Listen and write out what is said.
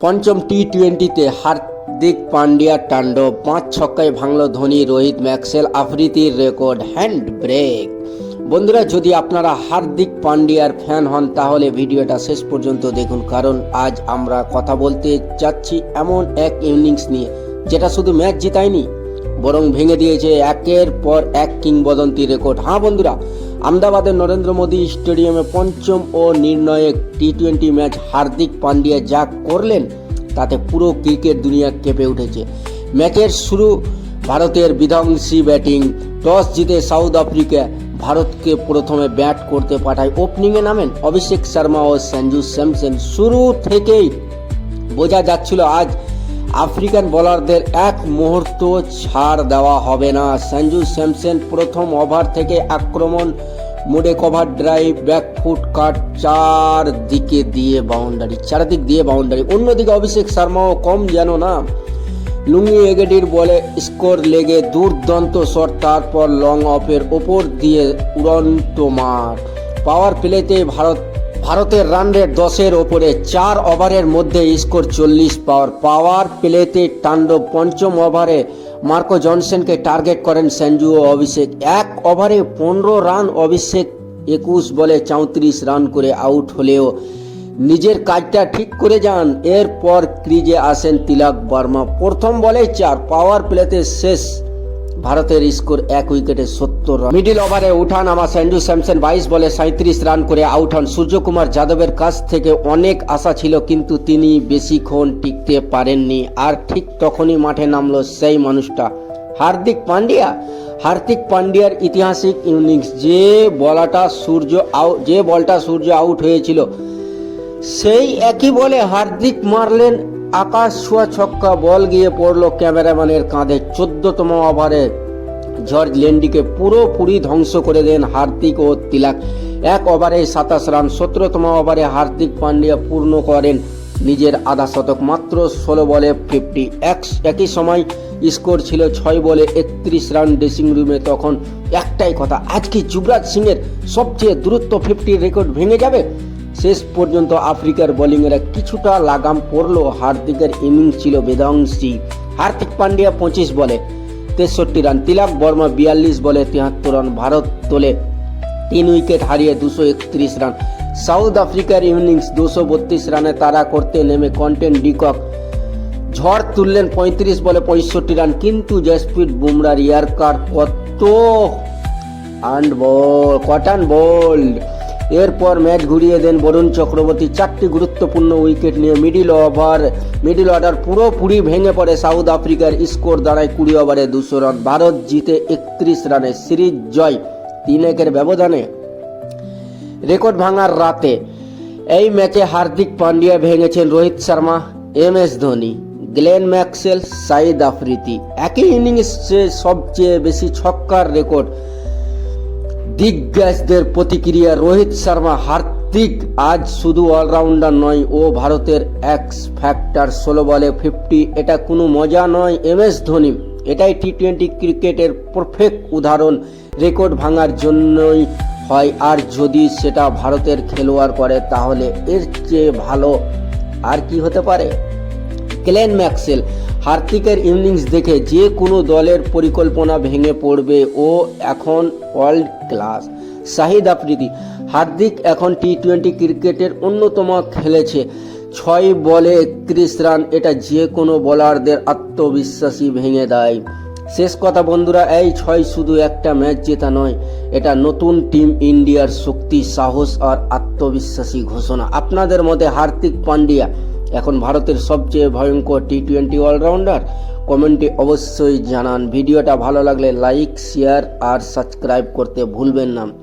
পঞ্চম টি-20তে হার্দিক পান্ডিয়ার তাণ্ডব, 5 ছক্কায় ভাঙল ধোনি, রোহিত, ম্যাক্সওয়েল, আফ্রিদির রেকর্ড হ্যান্ড ব্রেক। বন্ধুরা, যদি আপনারা হার্দিক পান্ডিয়ার ফ্যান হন তাহলে ভিডিওটা শেষ পর্যন্ত দেখুন, কারণ আজ আমরা কথা বলতে যাচ্ছি এমন এক ইনিংস নিয়ে যেটা শুধু ম্যাচ জিতায়নি, বরং ভেঙে দিয়েছে একের পর এক কিংবদন্তি রেকর্ড। হ্যাঁ বন্ধুরা, আহমেদাবাদের নরেন্দ্র মোদী স্টেডিয়ামে পঞ্চম ও নির্ণায়ক টি-20 ম্যাচ হার্দিক পান্ডিয়া যা করলেন তাতে পুরো ক্রিকেট দুনিয়া কেঁপে উঠেছে। ম্যাচের শুরু ভারতের বিধ্বংসী ব্যাটিং। টস জিতে সাউথ আফ্রিকা ভারতকে প্রথমে ব্যাট করতে পাঠায়। ওপেনিংয়ে নামেন অভিষেক শর্মা ও সঞ্জু স্যামসন। শুরু থেকেই বোঝা যাচ্ছিল আজ আফ্রিকান বোলারদের এক মুহূর্ত ছাড় দেওয়া হবে না। সঞ্জু স্যামসন প্রথম ওভার থেকে আক্রমণ মোডে, কভার ড্রাইভ, ব্যাকফুট কাট, চারদিক দিয়ে বাউন্ডারি। অন্যদিকে অভিষেক শর্মাও কম যেন না। লুঙ্গি এগেডির বলে স্কোর লেগে দুর্দান্ত শট, তারপর লং অফের ওপর দিয়ে উড়ন্ত মাঠ। পাওয়ার প্লেতে ভারতের রান রেট 10-এর ওপরে। 4 ওভারের মধ্যে স্কোর 40 পাওয়ার প্লেতে তাণ্ডব। পঞ্চম ওভারে মার্কো জনসনকে টার্গেট করেন সঞ্জু ও অভিষেক। 1 ওভারে 15 রান। অভিষেক 21 বলে 34 রান করে আউট হলেও নিজের কাজটা ঠিক করে যান। এরপর ক্রিজে আসেন তিলক বর্মা। প্রথম বলে 4। পাওয়ার প্লেতে শেষ ভারতের স্কোর 1 উইকেটে 70 রান। মিডিল ওভারে উঠা নামা সঞ্জু স্যামসন 22 বলে 37 রান করে আউট হন। সূর্যকুমার যাদবের কাছ থেকে অনেক আশা ছিল, কিন্তু তিনি বেশিক্ষণ টিকতে পারেননি। আর ঠিক তখনই মাঠে নামলো সেই মানুষটা, হার্দিক পান্ডিয়ার ঐতিহাসিক ইনিংস। যে বলটা সূর্য আউট হয়েছিল, সেই একই বলে হার্দিক মারলেন আকাশ ছোঁয়া ছক্কা। বল গিয়ে পড়ল ক্যামেরাম্যানের কাঁধে। 14তম ওভারে জর্জ লেন্ডিকে পুরোপুরি ধ্বংস করে দেন হার্দিক ও তিলক। 1 ওভারে 27 রান। 17তম ওভারে হার্দিক পান্ডিয়া পূর্ণ করেন নিজের আধা শতক, মাত্র 16 বলে 50। একই সময় স্কোর ছিল 6 বলে 31 রান। ড্রেসিং রুমে তখন একটাই কথা, আজকে যুবরাজ সিংয়ের সবচেয়ে দ্রুত 50 রেকর্ড ভেঙে যাবে। শেষ পর্যন্ত আফ্রিকার বোলিংয়েরা কিছুটা লাগাম পড়ল। হার্দিকের ইনিংস ছিল বিধ্বংসী। হার্দিক পান্ডিয়া 25 বলে 63 রান, তিলক বর্মা 42 বলে 73 রান। ভারত তোলে 3 উইকেট হারিয়ে 231 রান। সাউথ আফ্রিকার ইনিংস 232 রানে তাড়া করতে নেমে কোয়েন্টন ডিকক ঝড় তুললেন 35 বলে 65 রান। কিন্তু জসপ্রীত বুমরার ইয়ার্কার কটন বোল্ড। এরপর ম্যাচ ঘুরিয়ে দেন বরুণ চক্রবর্তী। 4টি গুরুত্বপূর্ণ উইকেট নিয়ে মিডিল অর্ডার পুরোপুরি ভেঙে পড়ে সাউথ আফ্রিকার। স্কোর দাঁড়ায় 20 ওভারে 200 রান। ভারত জিতে 31 রানে, সিরিজ জয় 3-1 ব্যবধানে। রেকর্ড ভাঙার রাতে এই ম্যাচে হার্দিক পান্ডিয়া ভেঙেছেন Rohit Sharma, MS Dhoni, Glenn Maxwell, Saeed Afridi. একই ইনিংসে সবচেয়ে বেশি ছক্কার রেকর্ড। দিগ্গজদের প্রতিক্রিয়া। রোহিত শর্মা, হার্দিক আজ শুধু অলরাউন্ডার নয়, ও ভারতের এক্স ফ্যাক্টর। 16 বলে 50। এটা কোনো মজা নয়। MS ধোনি, এটাই টি-20 ক্রিকেটের পারফেক্ট উদাহরণ। রেকর্ড ভাঙার জন্যই হয়, আর যদি সেটা ভারতের খেলোয়াড় করে তাহলে এর চেয়ে ভালো আর কি হতে পারে। গ্লেন ম্যাক্সওয়েল, হার্দিকের ইনিংস দেখে যে কোনো দলের পরিকল্পনা ভেঙে পড়বে। ও এখন ওয়ার্ল্ড ক্লাস। সাঈদ আফ্রিদি, হার্দিক এখন টি-20 ক্রিকেটের অন্যতম খেলেছে। 6 বলে 31 রান। এটা যে কোনো বোলারদের আত্মবিশ্বাসী ভেঙে দেয়। শেষ কথা বন্ধুরা, এই 6 শুধু একটা ম্যাচ জেতা নয়, এটা নতুন টিম ইন্ডিয়ার শক্তি, সাহস আর আত্মবিশ্বাসী ঘোষণা। আপনাদের মতে হার্দিক পান্ডিয়া এখন ভারতের সবচেয়ে ভয়ঙ্কর টি-20 অলরাউন্ডার? কমেন্টে অবশ্যই জানান। ভিডিওটা ভালো লাগলে লাইক, শেয়ার আর সাবস্ক্রাইব করতে ভুলবেন না।